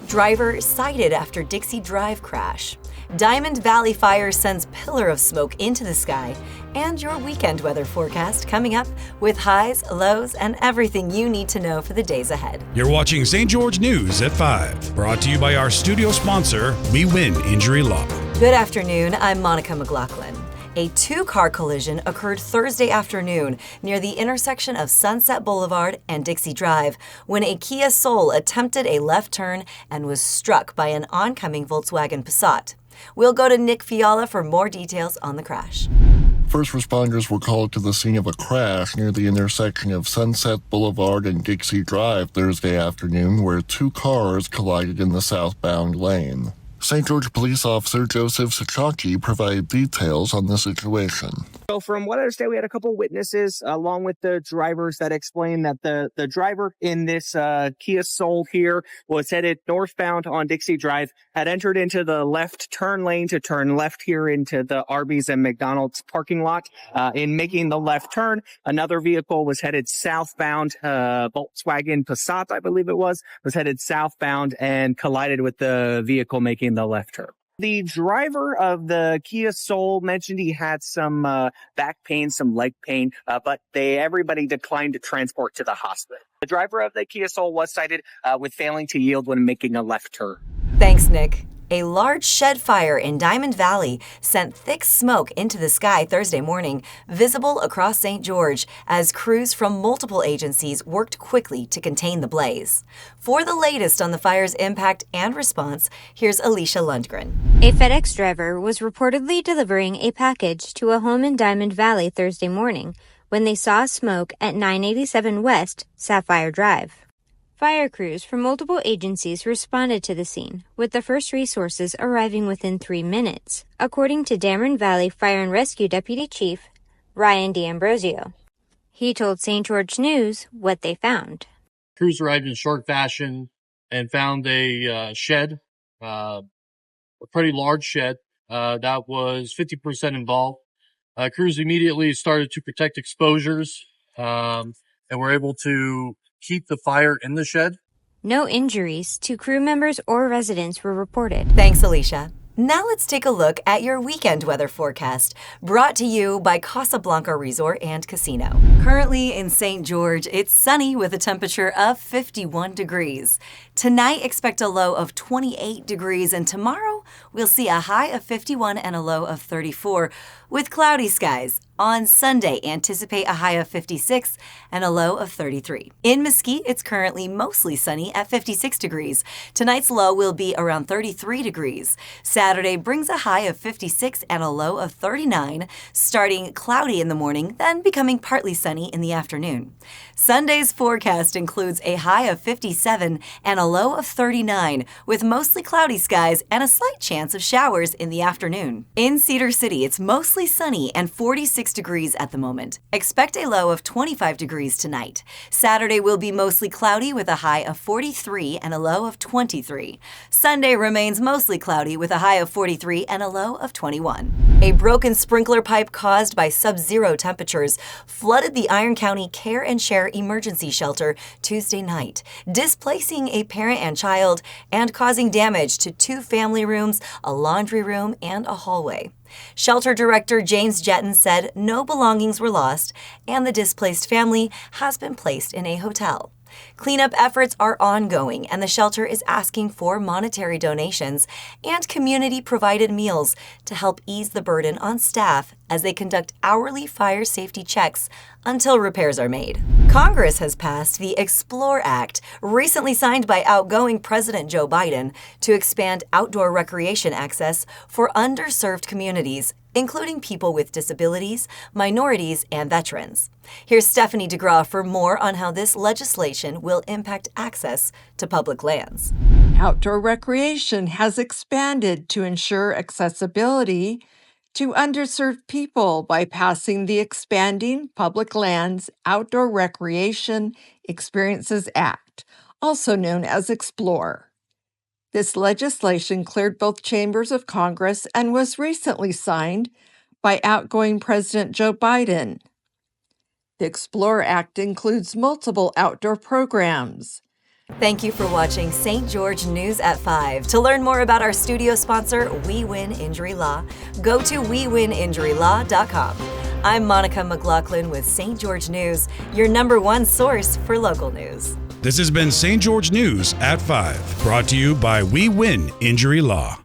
Driver cited after Dixie Drive crash. Diamond Valley fire sends pillar of smoke into the sky. And your weekend weather forecast coming up with highs, lows, and everything you need to know for the days ahead. You're watching St. George News at 5. Brought to you by our studio sponsor, We Win Injury Law. Good afternoon, I'm Monica McLaughlin. A two-car collision occurred Thursday afternoon near the intersection of Sunset Boulevard and Dixie Drive when a Kia Soul attempted a left turn and was struck by an oncoming Volkswagen Passat. We'll go to Nick Fiala for more details on the crash. First responders were called to the scene of a crash near the intersection of Sunset Boulevard and Dixie Drive Thursday afternoon, where two cars collided in the southbound lane. St. George Police Officer Joseph Sachaki provided details on the situation. So from what I understand, we had a couple witnesses along with the drivers that explained that the driver in this Kia Soul here was headed northbound on Dixie Drive, had entered into the left turn lane to turn left here into the Arby's and McDonald's parking lot. In making the left turn, another vehicle was headed southbound, Volkswagen Passat, I believe it was headed southbound and collided with the vehicle making the left turn. The driver of the Kia Soul mentioned he had some back pain, some leg pain, but everybody declined to transport to the hospital. The driver of the Kia Soul was cited with failing to yield when making a left turn. Thanks, Nick. A large shed fire in Diamond Valley sent thick smoke into the sky Thursday morning, visible across St. George, as crews from multiple agencies worked quickly to contain the blaze. For the latest on the fire's impact and response, here's Alicia Lundgren. A FedEx driver was reportedly delivering a package to a home in Diamond Valley Thursday morning when they saw smoke at 987 West Sapphire Drive. Fire crews from multiple agencies responded to the scene, with the first resources arriving within 3 minutes, according to Diamond Valley Fire and Rescue Deputy Chief Ryan D'Ambrosio. He told St. George News what they found. Crews arrived in short fashion and found a shed, a pretty large shed that was 50% involved. Crews immediately started to protect exposures and were able to keep the fire in the shed. No injuries to crew members or residents were reported. Thanks, Alicia. Now let's take a look at your weekend weather forecast, brought to you by Casablanca Resort and Casino. Currently in St. George, it's sunny with a temperature of 51 degrees. Tonight, expect a low of 28 degrees, and tomorrow, we'll see a high of 51 and a low of 34, with cloudy skies. On Sunday, anticipate a high of 56 and a low of 33. In Mesquite, it's currently mostly sunny at 56 degrees. Tonight's low will be around 33 degrees. Saturday brings a high of 56 and a low of 39, starting cloudy in the morning, then becoming partly sunny in the afternoon. Sunday's forecast includes a high of 57 and a low of 39, with mostly cloudy skies and a slight chance of showers in the afternoon. In Cedar City, it's mostly sunny and 46 degrees at the moment. Expect a low of 25 degrees tonight. Saturday will be mostly cloudy with a high of 43 and a low of 23. Sunday remains mostly cloudy with a high of 43 and a low of 21. A broken sprinkler pipe caused by sub-zero temperatures flooded the Iron County Care and Share Emergency Shelter Tuesday night, displacing a parent and child and causing damage to 2 family rooms, a laundry room, and a hallway. Shelter Director James Jetton said no belongings were lost and the displaced family has been placed in a hotel. Cleanup efforts are ongoing, and the shelter is asking for monetary donations and community-provided meals to help ease the burden on staff as they conduct hourly fire safety checks until repairs are made. Congress has passed the Explore Act, recently signed by outgoing President Joe Biden, to expand outdoor recreation access for underserved communities, including people with disabilities, minorities, and veterans. Here's Stephanie DeGraw for more on how this legislation will impact access to public lands. Outdoor recreation has expanded to ensure accessibility to underserved people by passing the Expanding Public Lands Outdoor Recreation Experiences Act, also known as Explore. This legislation cleared both chambers of Congress and was recently signed by outgoing President Joe Biden. The Explore Act includes multiple outdoor programs, Thank you for watching St. George News at 5. To learn more about our studio sponsor, We Win Injury Law, go to wewininjurylaw.com. I'm Monica McLaughlin with St. George News, your #1 source for local news. This has been St. George News at 5, brought to you by We Win Injury Law.